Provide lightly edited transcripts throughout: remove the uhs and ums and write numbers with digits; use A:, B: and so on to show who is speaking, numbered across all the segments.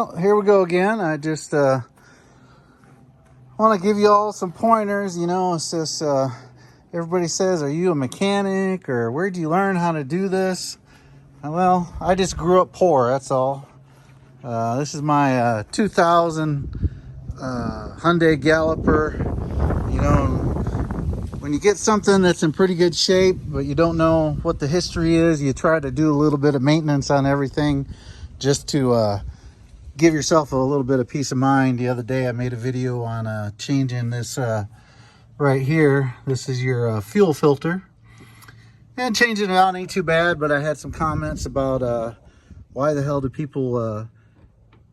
A: Well, here we go again. I just want to give you all some pointers. You know, it's just everybody says, are you a mechanic or where'd you learn how to do this? Well, I just grew up poor, that's all. This is my 2000 Hyundai Galloper. You know, when you get something that's in pretty good shape, but you don't know what the history is, you try to do a little bit of maintenance on everything just to give yourself a little bit of peace of mind. The other day I made a video on changing this right here. This is your fuel filter. And changing it out ain't too bad, but I had some comments about why the hell do people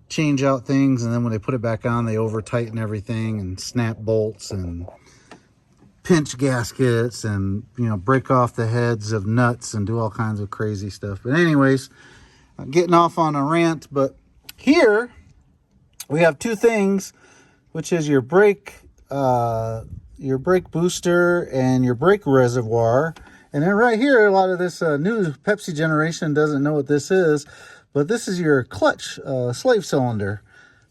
A: change out things and then when they put it back on they over tighten everything and snap bolts and pinch gaskets and, you know, break off the heads of nuts and do all kinds of crazy stuff. But anyways, I'm getting off on a rant, but here we have two things, which is your brake booster and your brake reservoir. And then right here, a lot of this new Pepsi generation doesn't know what this is, but this is your clutch slave cylinder.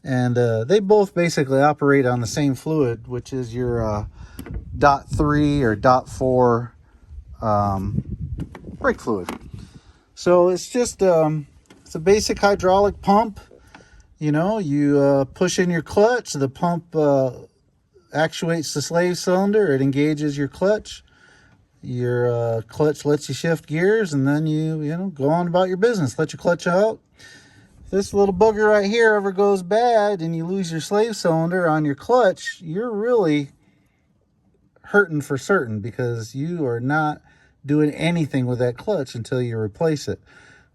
A: And they both basically operate on the same fluid, which is your .3 or .4 brake fluid. So it's just it's a basic hydraulic pump. You know, you push in your clutch, the pump actuates the slave cylinder, it engages your clutch. Your clutch lets you shift gears, and then you know, go on about your business. Let your clutch out. If this little booger right here ever goes bad and you lose your slave cylinder on your clutch, you're really hurting for certain, because you are not doing anything with that clutch until you replace it.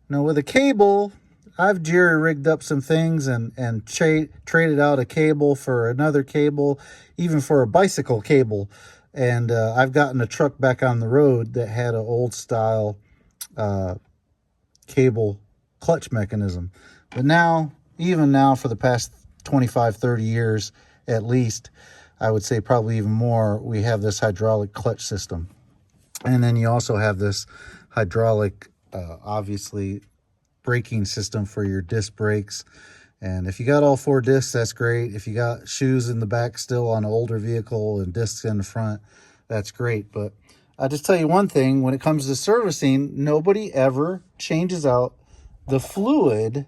A: Now with a cable, I've jerry-rigged up some things and traded out a cable for another cable, even for a bicycle cable. And I've gotten a truck back on the road that had an old style cable clutch mechanism. But now, even now, for the past 25, 30 years at least, I would say probably even more, we have this hydraulic clutch system. And then you also have this hydraulic, obviously, braking system for your disc brakes. And if you got all 4 discs, that's great. If you got shoes in the back still on an older vehicle and discs in the front, that's great. But I'll just tell you one thing, when it comes to servicing, nobody ever changes out the fluid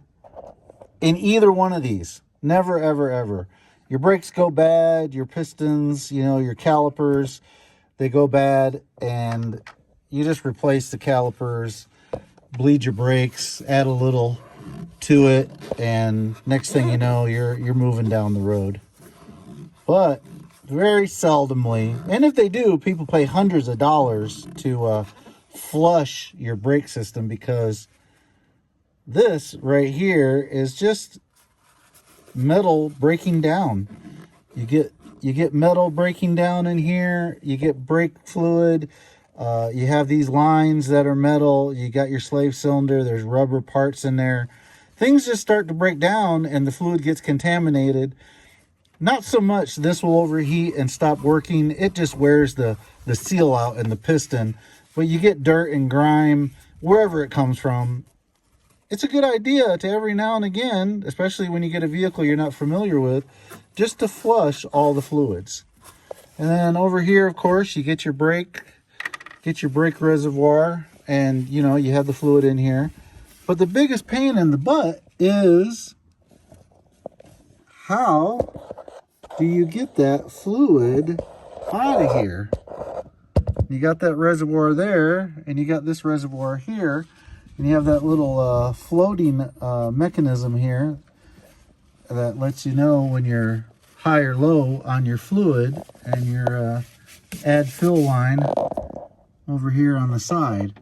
A: in either one of these. Never, ever, ever. Your brakes go bad, your pistons, you know, your calipers, they go bad, and you just replace the calipers, bleed your brakes, add a little to it, and next thing you know, you're moving down the road. But very seldomly, and if they do, people pay hundreds of dollars to flush your brake system, because this right here is just metal breaking down. You get metal breaking down in here, you get brake fluid. You have these lines that are metal, you got your slave cylinder, there's rubber parts in there. Things just start to break down and the fluid gets contaminated. Not so much this will overheat and stop working, it just wears the seal out in the piston. But you get dirt and grime wherever it comes from. It's a good idea to every now and again, especially when you get a vehicle you're not familiar with, just to flush all the fluids. And then over here, of course, you get your brake reservoir, and you know, you have the fluid in here. But the biggest pain in the butt is, how do you get that fluid out of here? You got that reservoir there, and you got this reservoir here, and you have that little floating mechanism here that lets you know when you're high or low on your fluid, and your add fill line over here on the side.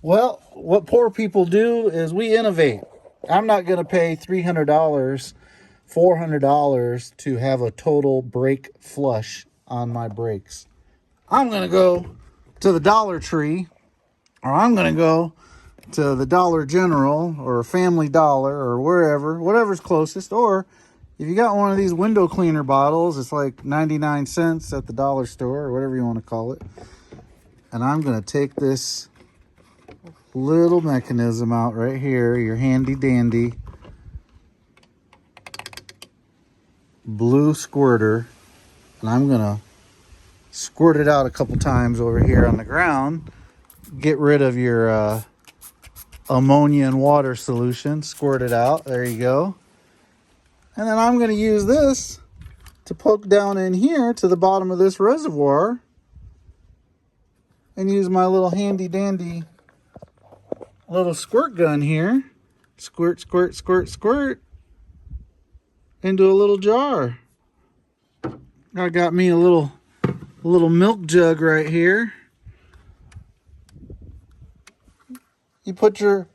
A: Well, what poor people do is we innovate. I'm not going to pay $300, $400 to have a total brake flush on my brakes. I'm going to go to the Dollar Tree, or I'm going to go to the Dollar General or Family Dollar or wherever, whatever's closest. Or if you got one of these window cleaner bottles, it's like 99 cents at the dollar store or whatever you want to call it. And I'm going to take this little mechanism out right here, your handy dandy blue squirter, and I'm gonna squirt it out a couple times over here on the ground. Get rid of your ammonia and water solution. Squirt it out. There you go. And then I'm going to use this to poke down in here to the bottom of this reservoir and use my little handy dandy little squirt gun here. Squirt, squirt, squirt, squirt into a little jar. I got me a little milk jug right here. You put your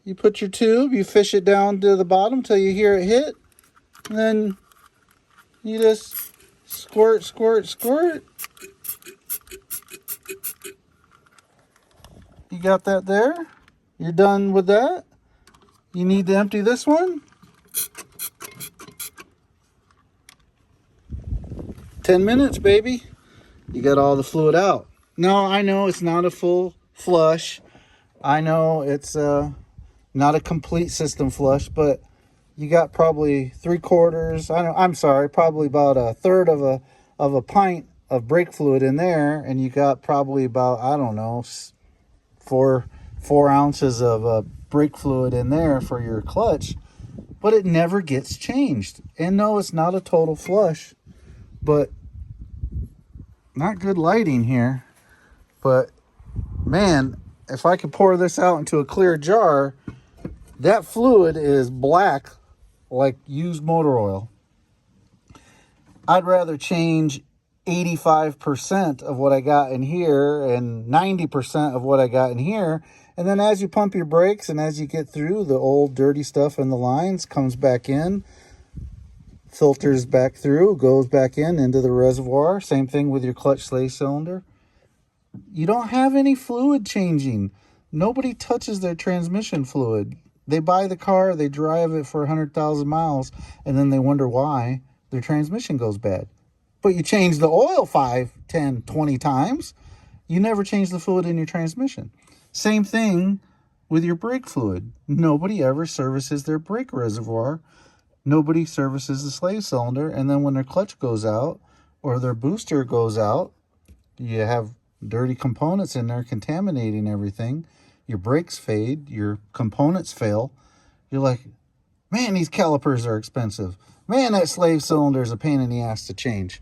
A: tube, you fish it down to the bottom till you hear it hit. And then you just squirt, squirt, squirt. You got that there? You're done with that? You need to empty this one? 10 minutes, baby. You got all the fluid out. No, I know it's not a full flush. I know it's not a complete system flush, but you got probably 3/4. I'm sorry, probably about a third of a pint of brake fluid in there, and you got probably about, I don't know, 4 ounces of brake fluid in there for your clutch. But it never gets changed. And no, it's not a total flush, but not good lighting here. But man, if I could pour this out into a clear jar, that fluid is black like used motor oil. I'd rather change 85% of what I got in here and 90% of what I got in here. And then as you pump your brakes and as you get through, the old dirty stuff in the lines comes back in, filters back through, goes back into the reservoir. Same thing with your clutch slave cylinder. You don't have any fluid changing. Nobody touches their transmission fluid. They buy the car, they drive it for 100,000 miles, and then they wonder why their transmission goes bad. But you change the oil 5, 10, 20 times. You never change the fluid in your transmission. Same thing with your brake fluid. Nobody ever services their brake reservoir. Nobody services the slave cylinder. And then when their clutch goes out or their booster goes out, you have dirty components in there contaminating everything. Your brakes fade, your components fail. You're like, man, these calipers are expensive. Man, that slave cylinder is a pain in the ass to change.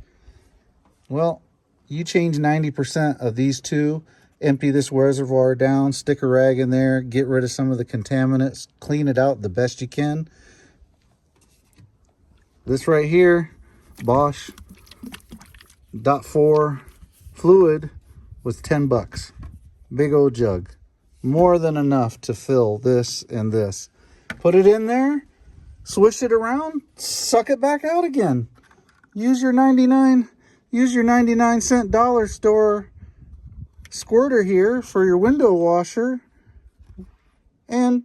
A: Well, you change 90% of these two, empty this reservoir down, stick a rag in there, get rid of some of the contaminants, clean it out the best you can. This right here, Bosch .4 fluid was 10 bucks. Big old jug. More than enough to fill this and this. Put it in there, swish it around, suck it back out again. Use your 99-cent dollar store squirter here for your window washer and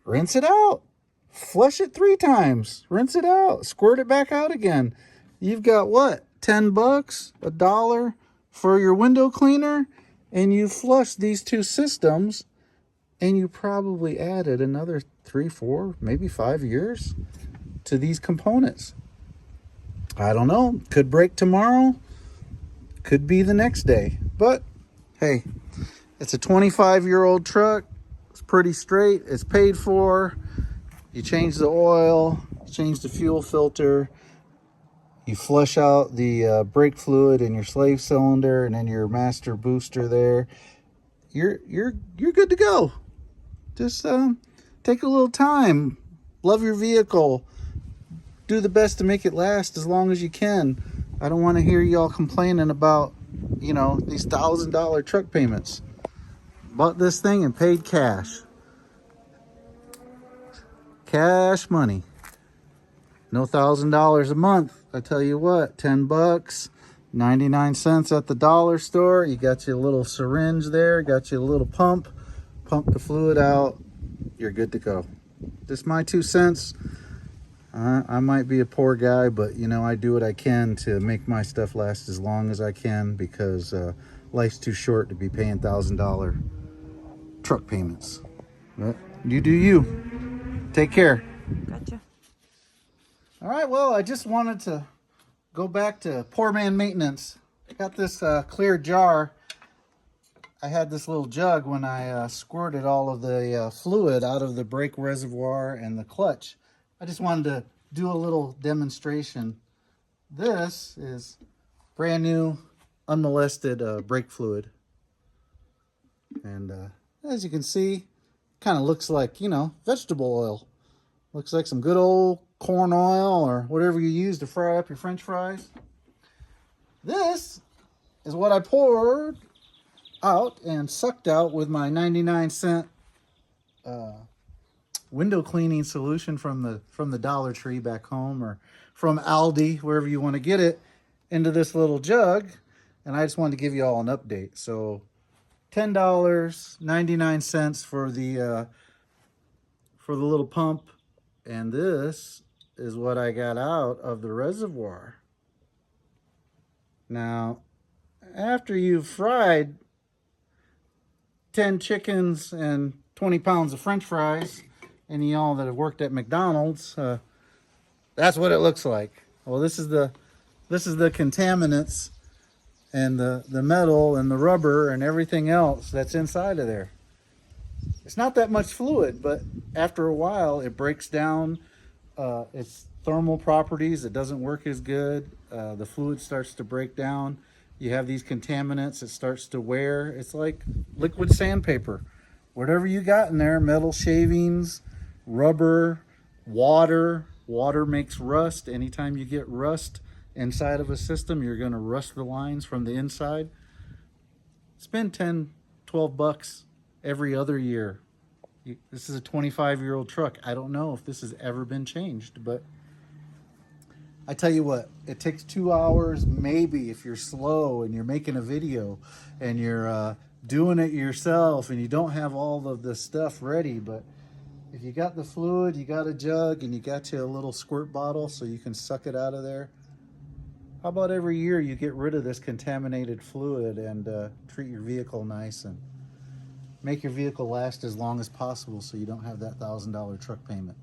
A: rinse it out. Flush it 3 times. Rinse it out. Squirt it back out again. You've got what? 10 bucks, $1 for your window cleaner, and you flushed these 2 systems, and you probably added another 3, 4, maybe 5 years to these components. I don't know. Could break tomorrow. Could be the next day. But, hey, it's a 25-year-old truck. It's pretty straight. It's paid for. You change the oil, change the fuel filter, you flush out the brake fluid in your slave cylinder and then your master booster there. You're good to go. Just take a little time. Love your vehicle. Do the best to make it last as long as you can. I don't want to hear y'all complaining about, these $1,000 truck payments. Bought this thing and paid cash. Cash money. No $1,000 a month. I tell you what, 10 bucks, 99 cents at the dollar store. You got your little syringe there, got your little pump the fluid out. You're good to go. Just my 2 cents. I might be a poor guy, but I do what I can to make my stuff last as long as I can, because life's too short to be paying $1,000 truck payments. But you do you. Take care.
B: Gotcha.
A: All right, well, I just wanted to go back to poor man maintenance. Got this clear jar. I had this little jug when I squirted all of the fluid out of the brake reservoir and the clutch. I just wanted to do a little demonstration. This is brand new, unmolested brake fluid. And as you can see, kind of looks like, you know, vegetable oil. Looks like some good old corn oil or whatever you use to fry up your French fries. This is what I poured out and sucked out with my 99-cent window cleaning solution from the Dollar Tree back home, or from Aldi, wherever you want to get it, into this little jug. And I just wanted to give you all an update. So $10, 99 cents for the little pump, and this is what I got out of the reservoir. Now, after you've fried 10 chickens and 20 pounds of French fries, any of y'all that have worked at McDonald's, that's what it looks like. Well, this is the contaminants and the metal and the rubber and everything else that's inside of there. It's not that much fluid, but after a while it breaks down its thermal properties. It doesn't work as good. The fluid starts to break down. You have these contaminants. It starts to wear. It's like liquid sandpaper. Whatever you got in there, metal shavings, rubber, water. Water makes rust. Anytime you get rust inside of a system, you're going to rust the lines from the inside. Spend 10, 12 bucks every other year. This is a 25-year-old truck. I don't know if this has ever been changed, but I tell you what, it takes 2 hours, maybe, if you're slow and you're making a video and you're doing it yourself and you don't have all of the stuff ready. But if you got the fluid, you got a jug, and you got you a little squirt bottle so you can suck it out of there, how about every year you get rid of this contaminated fluid and treat your vehicle nice and make your vehicle last as long as possible so you don't have that $1,000 truck payment.